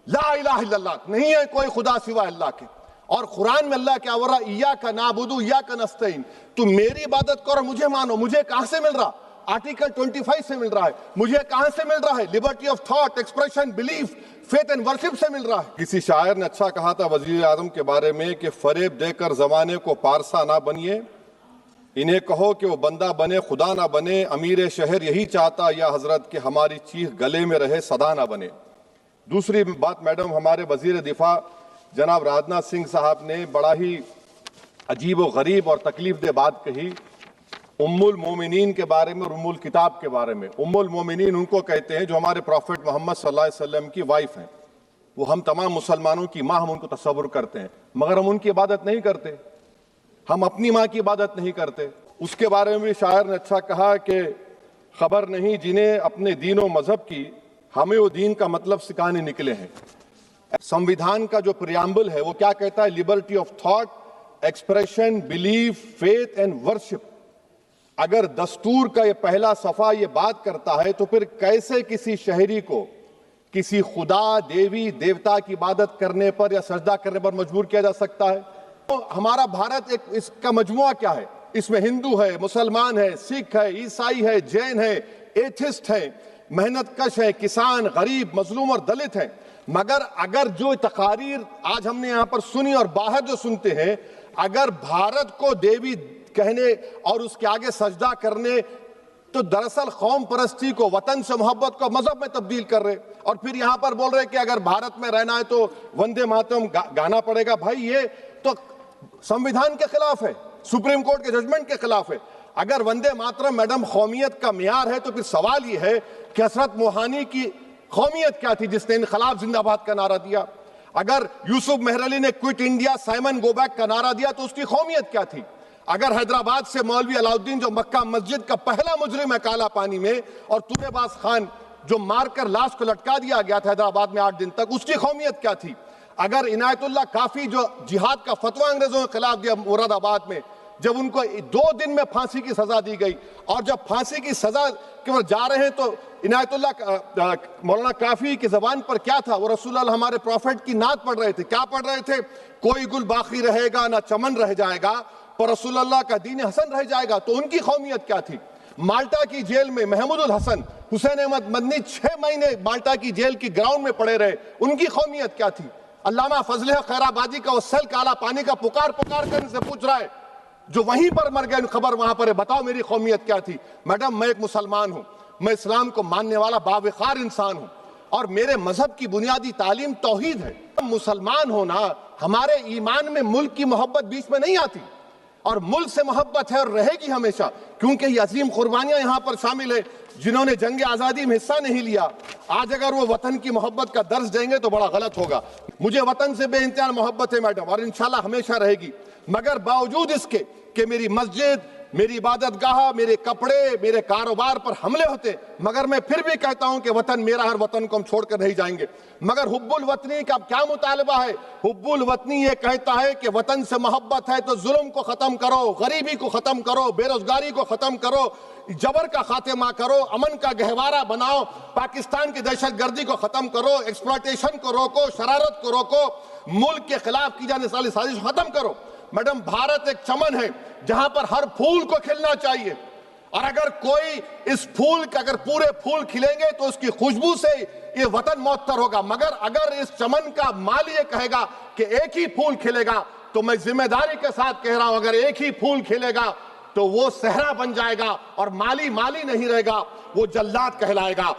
ला इलाहा इल्लल्लाह, नहीं है कोई खुदा सिवा अल्लाह के। और कुरान में अल्लाह क्या बोल रहा, इय्याका नाबुदु इय्याका नस्तईन, तुम मेरी इबादत करो, मुझे मानो। मुझे कहां से मिल रहा? आर्टिकल 25 से मिल रहा है। मुझे कहां से मिल रहा है? Liberty of thought, expression, belief, faith and worship से मिल रहा है। किसी शायर ने अच्छा कहा था वजीर आजम के बारे में कि फरेब देकर जमाने को पारसा ना बनिए, इन्हें कहो कि वो बंदा बने खुदा ना बने, अमीर शहर यही चाहता या हजरत कि हमारी चीख गले में रहे सदा ना बने। दूसरी बात मैडम, हमारे वजीर दिफा जनाब राजनाथ सिंह साहब ने बड़ा ही अजीब व गरीब और तकलीफ दे बात कही उम्मुल मोमिनीन के बारे में और उम्मुल किताब के बारे में। उम्मुल मोमिनीन उनको कहते हैं जो हमारे प्रॉफिट मोहम्मद सल्लल्लाहु अलैहि वसल्लम की वाइफ हैं। वो हम तमाम मुसलमानों की माँ, हम उनको तसव्वुर करते हैं, मगर हम उनकी इबादत नहीं करते, हम अपनी माँ की इबादत नहीं करते। उसके बारे में भी शायर ने अच्छा कहा कि खबर नहीं जिन्हें अपने दीन और मजहब की, हमें वो दीन का मतलब सिखाने निकले हैं। संविधान का जो प्रियम्बल है वो क्या कहता है? Liberty of thought, expression, belief, faith and worship. अगर दस्तूर का ये पहला सफा ये बात करता है तो फिर कैसे किसी शहरी को किसी खुदा, देवी, देवता की इबादत करने पर या सजदा करने पर मजबूर किया जा सकता है? तो हमारा भारत एक इसका मजमुआ क्या है? इसमें हिंदू है, मुसलमान है, सिख है, ईसाई है, जैन है, एथिस्ट है, मेहनत कश है, किसान, गरीब, मजलूम और दलित है। मगर अगर जो तकारीर आज हमने यहां पर सुनी और बाहर जो सुनते हैं, अगर भारत को देवी कहने और उसके आगे सजदा करने, तो दरअसल कौम परस्ती को, वतन से मोहब्बत को मजहब में तब्दील कर रहे। और फिर यहां पर बोल रहे कि अगर भारत में रहना है तो वंदे मातरम गाना पड़ेगा। भाई ये तो संविधान के खिलाफ है, सुप्रीम कोर्ट के जजमेंट के खिलाफ है। अगर वंदे मातरम मैडम कौमियत का मियार है तो फिर सवाल यह है कि हजरत मोहानी की कौमियत क्या थी जिसने इनकलाब जिंदाबाद का नारा दिया? अगर यूसुफ मेहरली ने quit India Simon go back का नारा दिया तो उसकी कौमियत क्या थी? अगर हैदराबाद से मौलवी अलाउद्दीन जो मक्का मस्जिद का पहला मुजरिम है काला पानी में, और तूरेबाज खान जो मारकर लाश को लटका दिया गया था हैदराबाद में 8 दिन तक, उसकी कौमियत क्या थी? अगर इनायतुल्लाह काफी जो जिहाद का फतवा अंग्रेजों के खिलाफ दिया मुरादाबाद में, जब उनको 2 दिन में फांसी की सजा दी गई, और जब फांसी की सजा के ऊपर जा रहे हैं तो इनायतुल्लाह मौलाना काफी की जबान पर क्या था? वो रसूलुल्लाह हमारे प्रॉफिट की नात पढ़ रहे थे। क्या पढ़ रहे थे? कोई गुल बाकी रहेगा ना चमन रह जाएगा, पर रसूलुल्लाह का दीन हसन रह जाएगा। तो उनकी कौमियत क्या थी? माल्टा की जेल में महमूदुल हसन, हुसैन अहमद मदनी 6 महीने माल्टा की जेल की ग्राउंड में पड़े रहे, उनकी कौमियत क्या थी? अल्लामा फजल खैराबादी का वो सेल काला पानी का पुकार पुकार कर से पूछ रहा है, जो वहीं पर मर गए, खबर वहां पर है, बताओ मेरी कौमियत क्या थी? मैडम मैं एक मुसलमान हूं, मैं इस्लाम को मानने वाला बावकार इंसान हूं, और मेरे मजहब की बुनियादी तालीम तौहीद है। मुसलमान होना, हमारे ईमान में मुल्क की मोहब्बत बीच में नहीं आती, और मुल्क से मोहब्बत है और रहेगी हमेशा, क्योंकि ये अजीम कुर्बानियां यहां पर शामिल है जिन्होंने जंग आजादी में हिस्सा नहीं लिया। आज अगर वो वतन की मोहब्बत का दर्ज देंगे तो बड़ा गलत होगा। मुझे वतन से बेइंतहा मोहब्बत है मैडम, और इंशाल्लाह हमेशा रहेगी। मगर बावजूद इसके कि मेरी मस्जिद, मेरी इबादत गाह, मेरे कपड़े, मेरे कारोबार पर हमले होते, मगर मैं फिर भी कहता हूं कि वतन मेरा, हर वतन को हम छोड़कर नहीं जाएंगे। मगर हुब्बुल वतनी का क्या मुतालबा है? हुब्बुल वतनी ये कहता है कि वतन से मोहब्बत है तो जुल्म को खत्म करो, गरीबी को खत्म करो, बेरोजगारी को खत्म करो, जबर का खात्मा करो, अमन का गहवारा बनाओ, पाकिस्तान की दहशतगर्दी को खत्म करो, एक्सप्लॉयटेशन को रोको, शरारत को रोको, मुल्क के खिलाफ की जाने वाली साजिश खत्म करो। मैडम भारत एक चमन है जहां पर हर फूल को खिलना चाहिए, और अगर कोई इस फूल के अगर पूरे फूल खिलेंगे तो उसकी खुशबू से ये वतन मौतर होगा। मगर अगर इस चमन का माली ये कहेगा कि एक ही फूल खिलेगा, तो मैं जिम्मेदारी के साथ कह रहा हूं, अगर एक ही फूल खिलेगा तो वो सहरा बन जाएगा, और माली माली नहीं रहेगा, वो जल्लाद कहलाएगा।